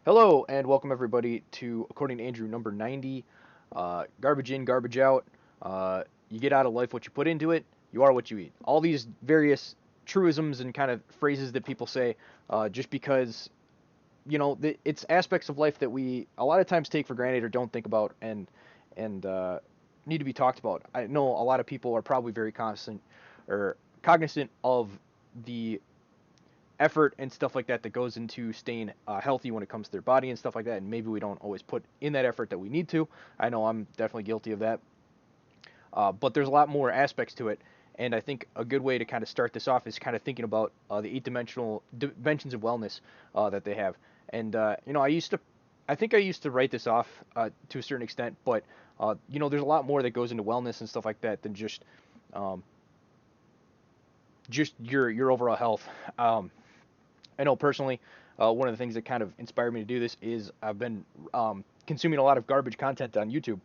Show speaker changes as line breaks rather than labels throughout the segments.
Hello and welcome everybody to According to Andrew number 90. Garbage in, garbage out. You get out of life what you put into it. You are what you eat. All these various truisms and kind of phrases that people say just because, it's aspects of life that we a lot of times take for granted or don't think about and need to be talked about. I know a lot of people are probably very constant or cognizant of the effort and stuff like that that goes into staying healthy when it comes to their body and stuff like that. And maybe we don't always put in that effort that we need to. I know I'm definitely guilty of that. But there's a lot more aspects to it. And I think a good way to kind of start this off is kind of thinking about the dimensions of wellness that they have. And, I think I used to write this off to a certain extent, but, there's a lot more that goes into wellness and stuff like that than um, just your overall health. I know personally, one of the things that kind of inspired me to do this is I've been consuming a lot of garbage content on YouTube.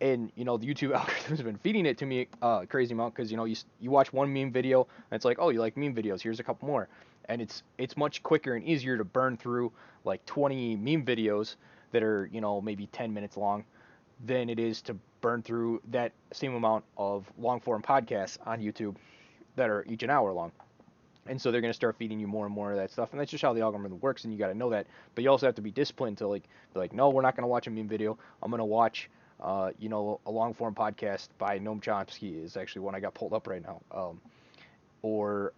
And the YouTube algorithm's been feeding it to me a crazy amount because you watch one meme video and it's like, oh, you like meme videos, here's a couple more, and it's much quicker and easier to burn through like 20 meme videos that are maybe 10 minutes long than it is to burn through that same amount of long form podcasts on YouTube that are each an hour long. And so they're going to start feeding you more and more of that stuff, and that's just how the algorithm works, and you got to know that. But you also have to be disciplined to like be like, no, we're not going to watch a meme video. I'm going to watch, a long form podcast by Noam Chomsky is actually one I got pulled up right now, or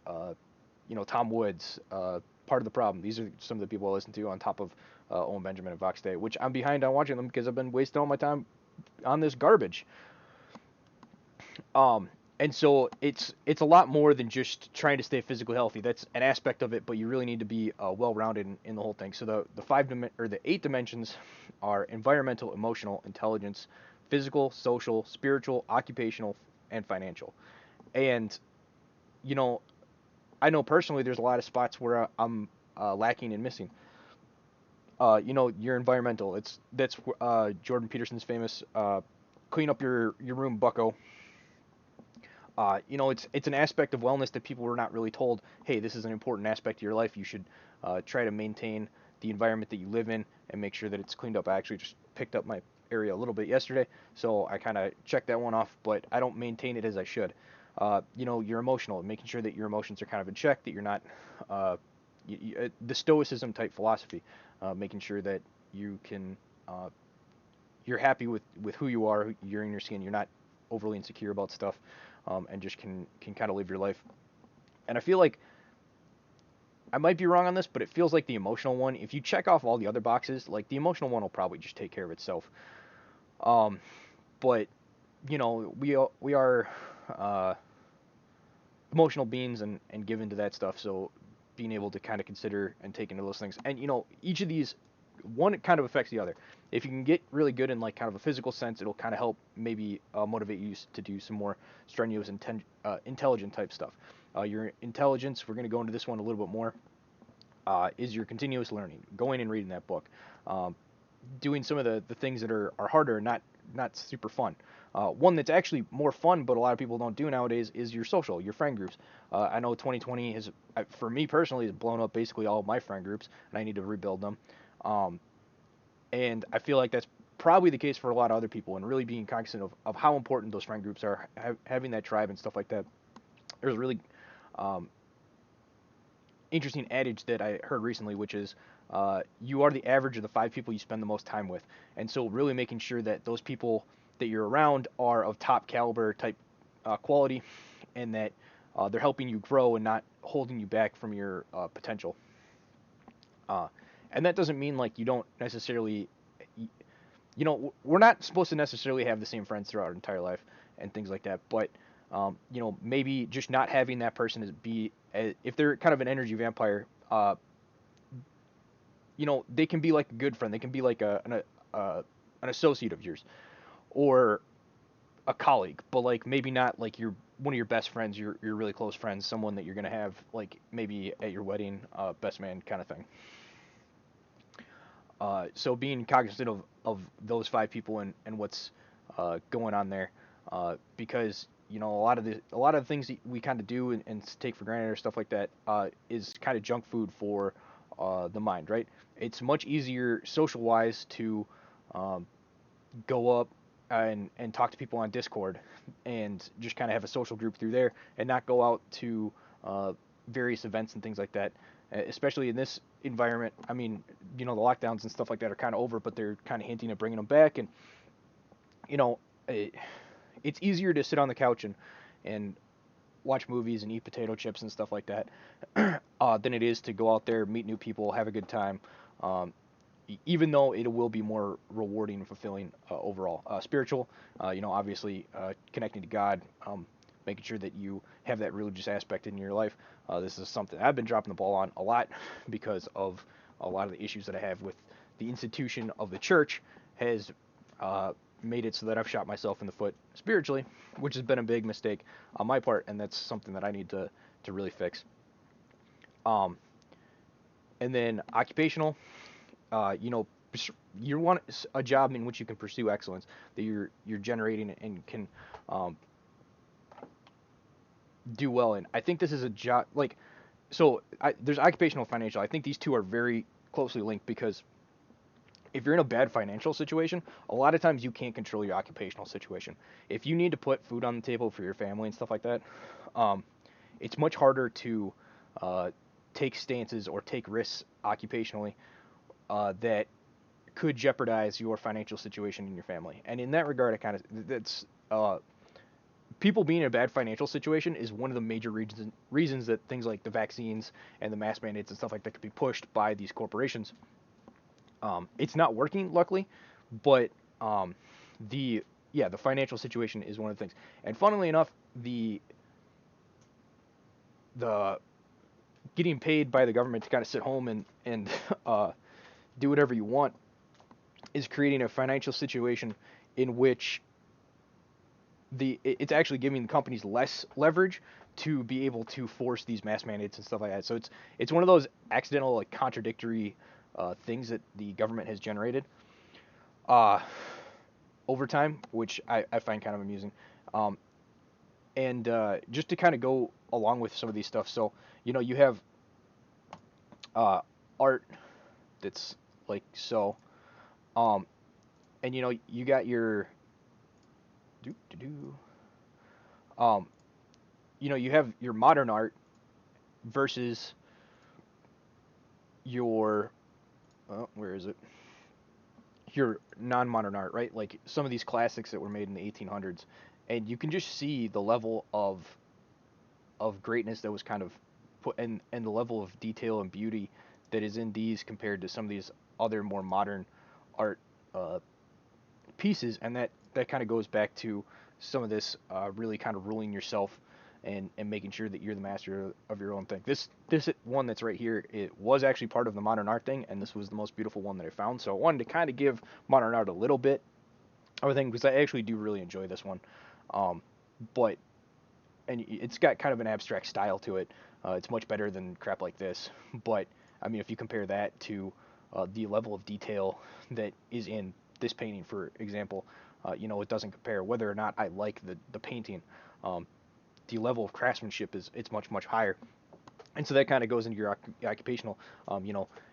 Tom Woods. Part of the problem. These are some of the people I listen to on top of Owen Benjamin and Vox Day, which I'm behind on watching them because I've been wasting all my time on this garbage. Um, and so it's a lot more than just trying to stay physically healthy. That's an aspect of it, but you really need to be well-rounded in the whole thing. So the eight dimensions are environmental, emotional, intelligence, physical, social, spiritual, occupational, and financial. And you know, I know personally there's a lot of spots where I'm lacking and missing. Your environmental. That's Jordan Peterson's famous clean up your room, Bucko. It's an aspect of wellness that people were not really told. Hey, this is an important aspect of your life. You should try to maintain the environment that you live in and make sure that it's cleaned up. I actually just picked up my area a little bit yesterday, so I kind of checked that one off, but I don't maintain it as I should. You're emotional, making sure that your emotions are kind of in check, that you're not the stoicism type philosophy, making sure that you can you're happy with who you are, you're in your skin, you're not overly insecure about stuff, and just can kind of live your life. And I feel like I might be wrong on this, but it feels like the emotional one. If you check off all the other boxes, like the emotional one will probably just take care of itself. Um, but we are uh, emotional beings and given to that stuff. So being able to kind of consider and take into those things, and each of these, one kind of affects the other. If you can get really good in like kind of a physical sense, it'll kind of help maybe motivate you to do some more strenuous, intelligent type stuff. Your intelligence, we're going to go into this one a little bit more, is your continuous learning, going and reading that book, um, doing some of the things that are harder, not super fun. One that's actually more fun, but a lot of people don't do nowadays, is your social, your friend groups. I know 2020 has, for me personally, has blown up basically all of my friend groups, and I need to rebuild them. Um, and I feel like that's probably the case for a lot of other people, and really being cognizant of how important those friend groups are, having that tribe and stuff like that. There's a really um, interesting adage that I heard recently, which is you are the average of the five people you spend the most time with. And so, really making sure that those people that you're around are of top caliber type quality, and that they're helping you grow and not holding you back from your potential. Uh, and that doesn't mean like you don't necessarily, we're not supposed to necessarily have the same friends throughout our entire life and things like that. But maybe just not having that person is be if they're kind of an energy vampire, they can be like a good friend. They can be like an associate of yours or a colleague, but like maybe not like your one of your best friends, your really close friends, someone that you're gonna have like maybe at your wedding, best man kind of thing. So being cognizant of those five people and what's going on there, because a lot of the things that we kind of do and take for granted or stuff like that is kind of junk food for the mind, right? It's much easier social wise to um, go up and talk to people on Discord and just kind of have a social group through there and not go out to uh, various events and things like that. Especially in this environment, I mean, the lockdowns and stuff like that are kind of over, but they're kind of hinting at bringing them back. And you know, it, it's easier to sit on the couch and watch movies and eat potato chips and stuff like that than it is to go out there, meet new people, have a good time. Um, Even though it will be more rewarding and fulfilling overall. Spiritual, obviously connecting to God, making sure that you have that religious aspect in your life. This is something I've been dropping the ball on a lot because of a lot of the issues that I have with the institution of the church has uh, made it so that I've shot myself in the foot spiritually, which has been a big mistake on my part, and that's something that I need to really fix. Um, and then occupational, you know, you want a job in which you can pursue excellence, that you're generating and can um, do well in. I think this is a job like there's occupational and financial. I think these two are very closely linked because if you're in a bad financial situation, a lot of times you can't control your occupational situation. If you need to put food on the table for your family and stuff like that, um, it's much harder to uh, take stances or take risks occupationally that could jeopardize your financial situation in your family. And in that regard, I kind of that's people being in a bad financial situation is one of the major reasons that things like the vaccines and the mask mandates and stuff like that could be pushed by these corporations. It's not working, luckily, but um, the the financial situation is one of the things. And funnily enough, the getting paid by the government to kind of sit home and uh, do whatever you want is creating a financial situation in which it's actually giving the companies less leverage to be able to force these mass mandates and stuff like that. So it's one of those accidental like contradictory things that the government has generated uh, over time, which I find kind of amusing. Um, and just to kind of go along with some of these stuff, so you have uh, art that's like so, um, and you got your do do do. Um, you have your modern art versus your where is it? Your non-modern art, right? Like some of these classics that were made in the 1800s, and you can just see the level of greatness that was kind of put and the level of detail and beauty that is in these compared to some of these other more modern art uh, pieces, and that kind of goes back to some of this really kind of ruling yourself and making sure that you're the master of your own thing. This one that's right here, it was actually part of the modern art thing, and this was the most beautiful one that I found. So I wanted to kind of give modern art a little bit of a thing because I actually do really enjoy this one. Um, but and it's got kind of an abstract style to it. It's much better than crap like this. But I mean, if you compare that to the level of detail that is in this painting, for example, it doesn't compare. Whether or not I like the painting, um, the level of craftsmanship is it's much higher. And so that kind of goes into your occupational,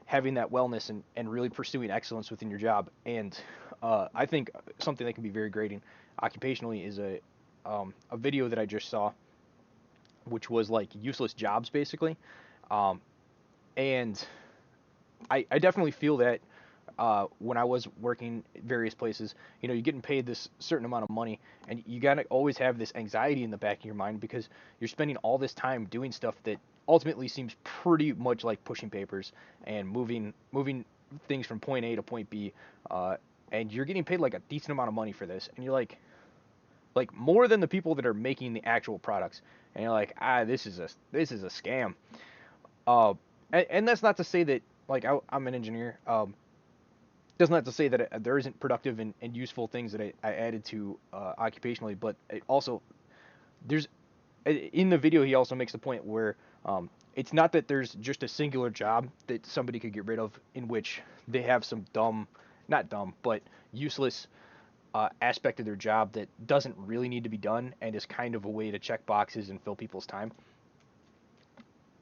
having that wellness and really pursuing excellence within your job. And I think something that can be very grating occupationally is a video that I just saw which was like useless jobs basically. Um, and I definitely feel that when I was working various places, you're getting paid this certain amount of money, and you gotta always have this anxiety in the back of your mind because you're spending all this time doing stuff that ultimately seems pretty much like pushing papers and moving things from point A to point B, uh, and you're getting paid like a decent amount of money for this, and you're like more than the people that are making the actual products, and you're like, this is a scam. And that's not to say that like I'm an engineer. Doesn't have to say that there isn't productive and useful things that I added to occupationally, but it also there's in the video he also makes the point where it's not that there's just a singular job that somebody could get rid of in which they have some dumb, not dumb, but useless aspect of their job that doesn't really need to be done and is kind of a way to check boxes and fill people's time.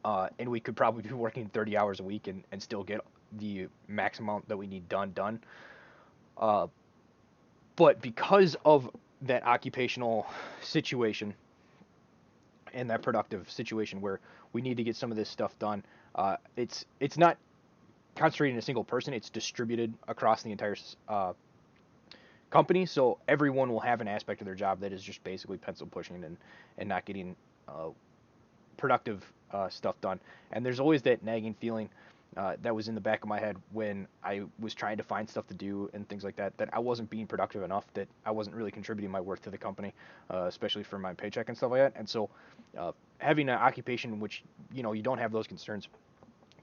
and we could probably be working 30 hours a week and still get the max amount that we need done. Uh, but because of that occupational situation and that productive situation where we need to get some of this stuff done, it's not concentrated in a single person. It's distributed across the entire company, so everyone will have an aspect of their job that is just basically pencil pushing and not getting uh, productive stuff done. And there's always that nagging feeling that was in the back of my head when I was trying to find stuff to do and things like that, that I wasn't being productive enough, that I wasn't really contributing my worth to the company, especially for my paycheck and stuff like that. And so having an occupation in which, you don't have those concerns,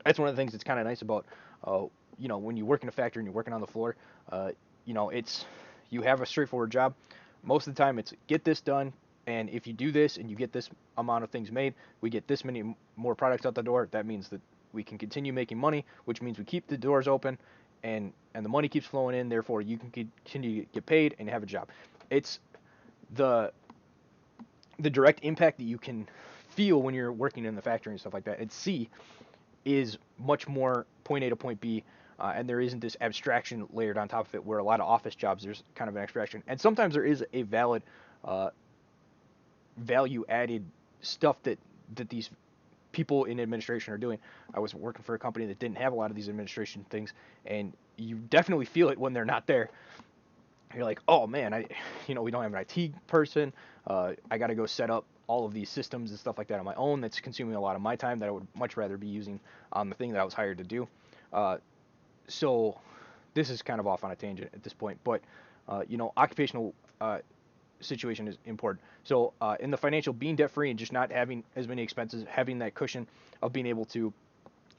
that's one of the things that's kind of nice about, uh, when you work in a factory and you're working on the floor, uh, it's, you have a straightforward job. Most of the time it's get this done, and if you do this and you get this amount of things made, we get this many more products out the door. That means that we can continue making money, which means we keep the doors open, and the money keeps flowing in. Therefore, you can continue to get paid and have a job. It's the the direct impact that you can feel when you're working in the factory and stuff like that. And see is much more point A to point B, and there isn't this abstraction layered on top of it where a lot of office jobs there's kind of an abstraction, and sometimes there is a valid uh, value added stuff that these people in administration are doing. I was working for a company that didn't have a lot of these administration things, and you definitely feel it when they're not there. You're like, oh man, we don't have an IT person. I got to go set up all of these systems and stuff like that on my own. That's consuming a lot of my time that I would much rather be using on the thing that I was hired to do. Uh, so this is kind of off on a tangent at this point, but occupational situation is important. So in the financial, being debt free and just not having as many expenses, having that cushion of being able to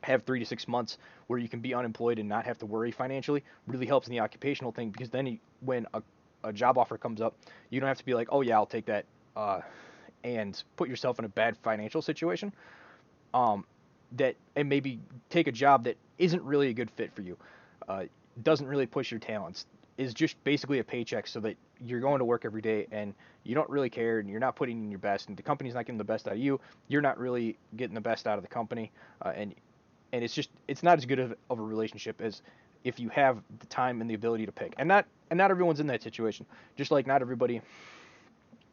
have 3 to 6 months where you can be unemployed and not have to worry financially really helps in the occupational thing, because then when a job offer comes up, you don't have to be like, oh yeah, I'll take that, and put yourself in a bad financial situation. Um, that and maybe take a job that isn't really a good fit for you, uh, doesn't really push your talents, is just basically a paycheck, so that you're going to work every day and you don't really care and you're not putting in your best and the company's not getting the best out of you. You're not really getting the best out of the company, and it's not as good of a relationship as if you have the time and the ability to pick. And not everyone's in that situation. Just like not everybody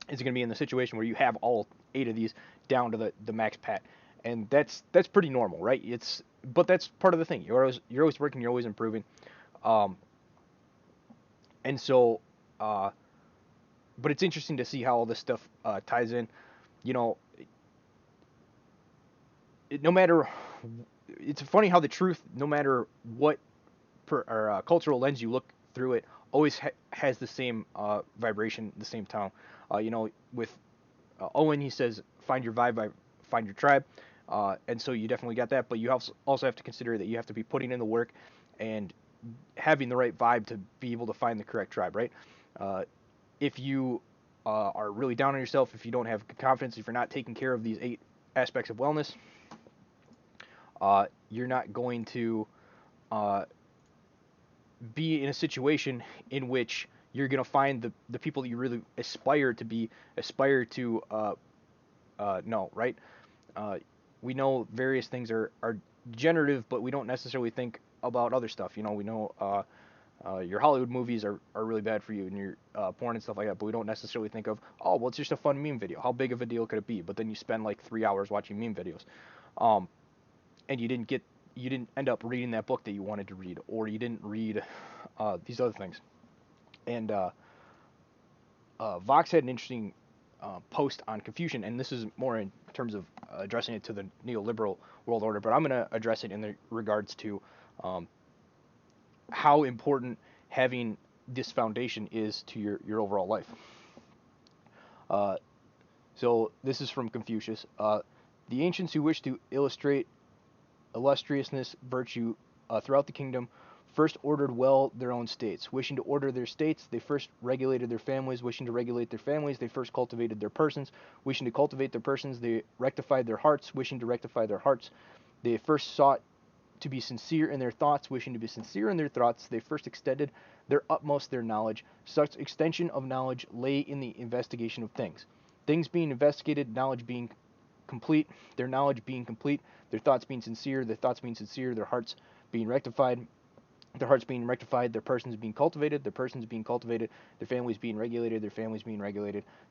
is going to be in the situation where you have all 8 of these down to the max pat. And that's pretty normal, right? But that's part of the thing. You're always working, you're always improving. Um, and so uh, but it's interesting to see how all this stuff ties in. You know, no matter, it's funny how the truth, no matter what cultural lens you look through it, always has the same vibration, the same tone. With Owen, he says, "Find your vibe, find your tribe," and so you definitely got that. But you also have to consider that you have to be putting in the work and having the right vibe to be able to find the correct tribe, right? Uh, if you are really down on yourself, if you don't have confidence, if you're not taking care of these 8 aspects of wellness, you're not going to uh, be in a situation in which you're going to find the people that you really aspire to know, right? Uh, we know various things are generative, but we don't necessarily think about other stuff. We know your Hollywood movies are really bad for you, and your porn and stuff like that, but we don't necessarily think of, oh, well, it's just a fun meme video. How big of a deal could it be? But then you spend like 3 hours watching meme videos. Um, and you didn't end up reading that book that you wanted to read, or you didn't read these other things. And Vox had an interesting post on Confucian, and this is more in terms of addressing it to the neoliberal world order, but I'm going to address it in the regards to um, how important having this foundation is to your overall life. Uh, so this is from Confucius. The ancients who wished to illustrate illustriousness, virtue throughout the kingdom, first ordered well their own states. Wishing to order their states, they first regulated their families. Wishing to regulate their families, they first cultivated their persons. Wishing to cultivate their persons, they rectified their hearts. Wishing to rectify their hearts, they first sought to be sincere in their thoughts. Wishing to be sincere in their thoughts, they first extended their utmost their knowledge. Such extension of knowledge lay in the investigation of things. Things being investigated, knowledge being complete, their knowledge being complete, their thoughts being sincere, their hearts being rectified, their persons being cultivated, their families being regulated,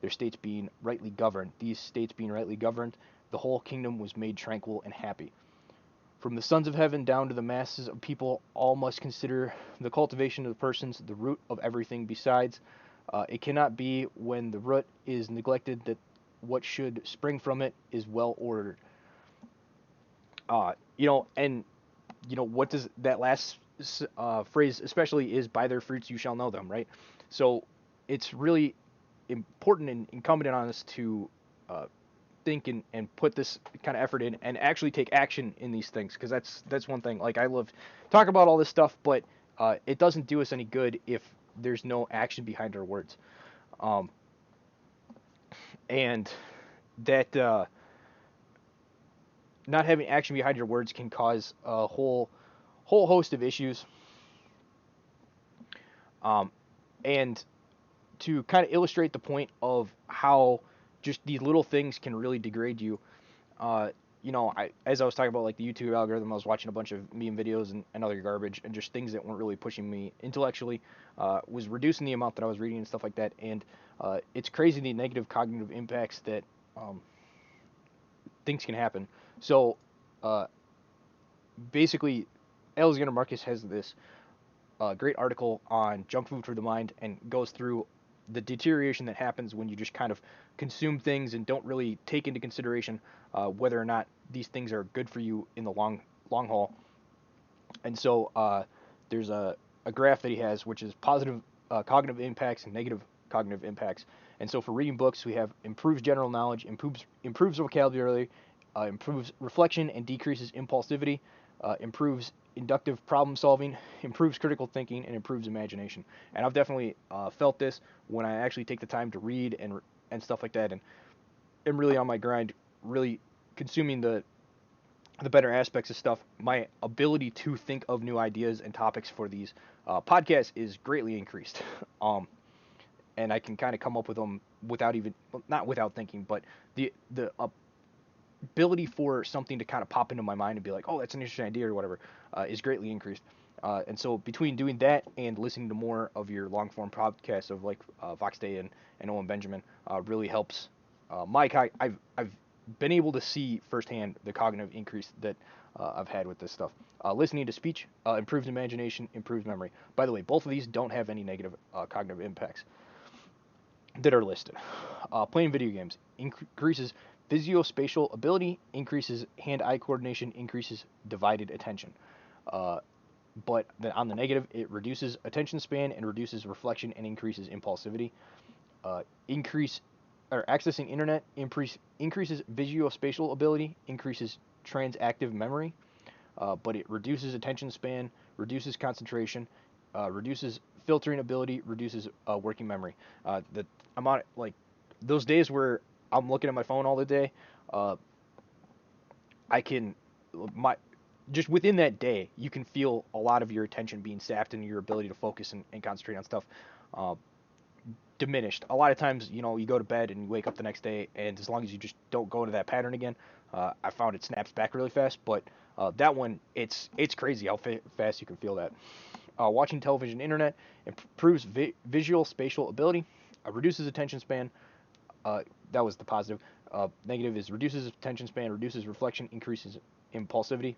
their states being rightly governed. These states being rightly governed, the whole kingdom was made tranquil and happy. From the sons of heaven down to the masses of people, all must consider the cultivation of the persons the root of everything besides. It cannot be when the root is neglected that what should spring from it is well ordered. And what does that last phrase especially is, by their fruits you shall know them, right? So it's really important and incumbent on us to uh, think and put this kind of effort in and actually take action in these things, because that's one thing. Like, I love talk about all this stuff, but it doesn't do us any good if there's no action behind our words. Um, and that not having action behind your words can cause a whole host of issues. Um, and to kind of illustrate the point of how just these little things can really degrade you, uh, as I was talking about, like, the YouTube algorithm, I was watching a bunch of meme videos and other garbage, and just things that weren't really pushing me intellectually, was reducing the amount that I was reading and stuff like that. And it's crazy the negative cognitive impacts that um, things can happen. So uh, basically, Alexander Marcus has this great article on junk food for the mind, and goes through the deterioration that happens when you just kind of consume things and don't really take into consideration whether or not these things are good for you in the long haul. And so there's a graph that he has, which is positive cognitive impacts and negative cognitive impacts. And so for reading books, we have improves general knowledge, improves vocabulary, improves reflection and decreases impulsivity, improves inductive problem solving, improves critical thinking, and improves imagination. And I've definitely felt this when I actually take the time to read and stuff like that, and am really on my grind, really consuming the better aspects of stuff. My ability to think of new ideas and topics for these podcasts is greatly increased. um, and I can kind of come up with them without even, well, not without thinking, but the ability for something to kind of pop into my mind and be like, oh, that's an interesting idea or whatever, is greatly increased. And so between doing that and listening to more of your long form podcasts of, like, Vox Day and Owen Benjamin, really helps I've been able to see firsthand the cognitive increase that I've had with this stuff. Listening to speech improves imagination, improves memory. By the way, both of these don't have any negative cognitive impacts that are listed. Playing video games increases visuospatial ability, increases hand-eye coordination, increases divided attention. Uh, but then on the negative, it reduces attention span and reduces reflection and increases impulsivity. Increase or accessing internet increases visuospatial ability, increases transactive memory, but it reduces attention span, reduces concentration, reduces filtering ability, reduces working memory. That I'm on, like, those days where I'm looking at my phone all the day. Uh, I can my just within that day, you can feel a lot of your attention being sapped and your ability to focus and concentrate on stuff uh, diminished. A lot of times, you go to bed and you wake up the next day, and as long as you just don't go into that pattern again, I found it snaps back really fast. But that one, it's crazy how fast you can feel that. Watching television, internet improves visual spatial ability, reduces attention span. That was the positive. Negative is reduces attention span, reduces reflection, increases impulsivity,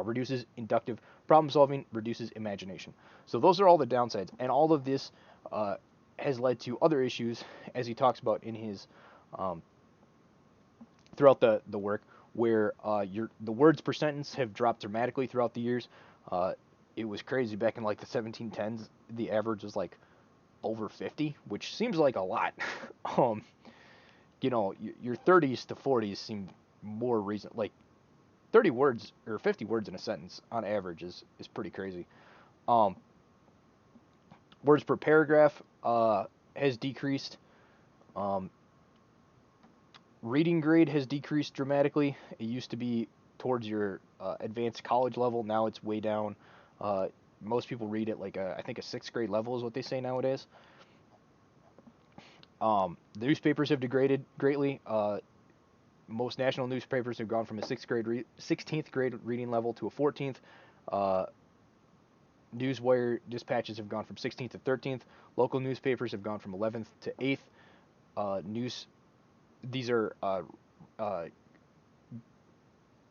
reduces inductive problem solving, reduces imagination. So those are all the downsides, and all of this uh, has led to other issues, as he talks about in his um, throughout the work, where the words per sentence have dropped dramatically throughout the years. Uh, it was crazy back in, like, the 1710s. The average was like over 50, which seems like a lot. um, your 30s to 40s seem more recent. Like, 30 words or 50 words in a sentence on average is pretty crazy. Um, Words per paragraph has decreased. Um, Reading grade has decreased dramatically. It used to be towards your advanced college level. Now it's way down. Uh, Most people read at, like, I think a sixth grade level is what they say nowadays. The newspapers have degraded greatly. most national newspapers have gone from a 16th grade reading level to a 14th. Uh, Newswire dispatches have gone from 16th to 13th. Local newspapers have gone from 11th to 8th. News These are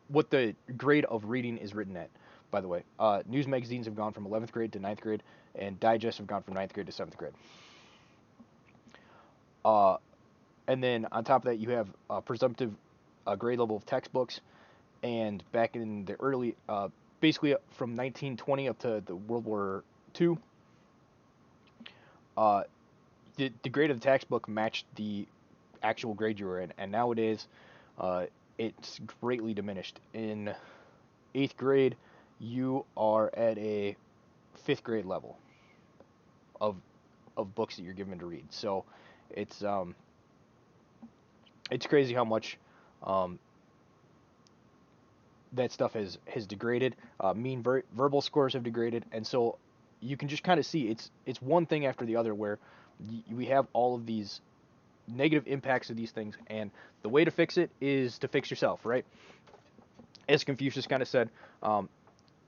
what the grade of reading is written at, by the way. News magazines have gone from 11th grade to 9th grade, and digests have gone from 9th grade to 7th grade. Uh, and then on top of that, you have presumptive grade level of textbooks. And back in the early, basically from 1920 up to the World War II, uh, the grade of the textbook matched the actual grade you were in. And nowadays, uh, it's greatly diminished. In 8th grade, you are at a 5th grade level of books that you're given to read. So it's it's crazy how much um, that stuff has degraded. Mean verbal scores have degraded, and so you can just kind of see it's one thing after the other where we have all of these negative impacts of these things, and the way to fix it is to fix yourself, right? As Confucius kind of said, um,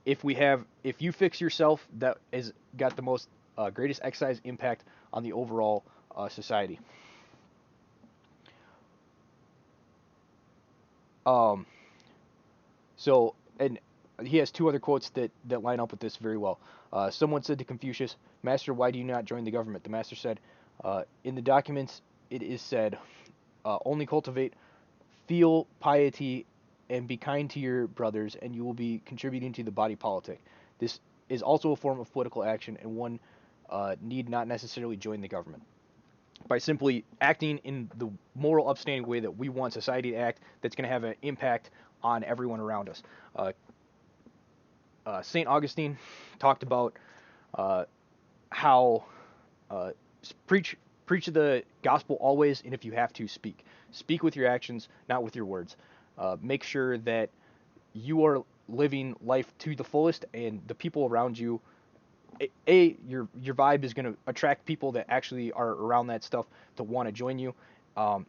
if you fix yourself, that has got the most greatest excise impact on the overall society. Um, So, and he has two other quotes that line up with this very well. Someone said to Confucius, "Master, why do you not join the government?" The master said, "In the documents it is said, only cultivate filial piety and be kind to your brothers, and you will be contributing to the body politic. This is also a form of political action, and one need not necessarily join the government." By simply acting in the moral, upstanding way that we want society to act, that's going to have an impact on everyone around us. Uh, St. Augustine talked about uh, how uh, preach the gospel always, and if you have to, speak with your actions, not with your words. Make sure that you are living life to the fullest, and the people around you. Your vibe is going to attract people that actually are around that stuff to want to join you. Um,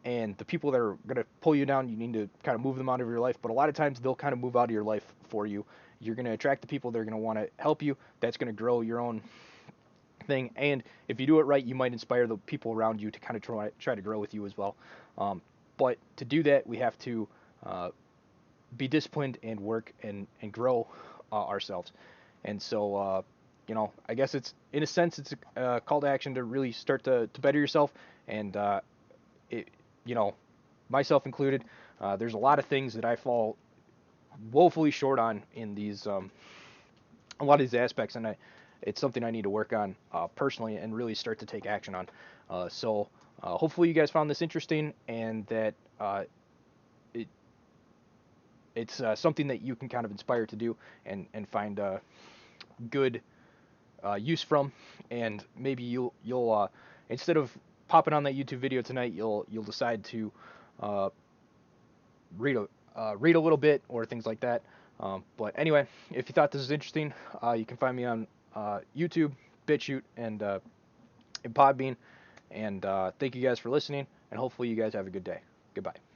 and the people that are going to pull you down, you need to kind of move them out of your life. But a lot of times they'll kind of move out of your life for you. You're going to attract the people that are going to want to help you. That's going to grow your own thing. And if you do it right, you might inspire the people around you to kind of try to grow with you as well. But to do that, we have to uh, be disciplined and work and grow ourselves. And so, I guess it's in a sense it's a call to action to really start to better yourself. And it, you know, myself included, there's a lot of things that I fall woefully short on in these a lot of these aspects, and it's something I need to work on personally and really start to take action on. Hopefully you guys found this interesting and that it it's something that you can kind of inspire to do and find good use from, and maybe you'll instead of popping on that YouTube video tonight, you'll decide to uh, read a little bit or things like that. But anyway, if you thought this was interesting, you can find me on YouTube, BitChute, and Podbean. And thank you guys for listening, and hopefully you guys have a good day. Goodbye.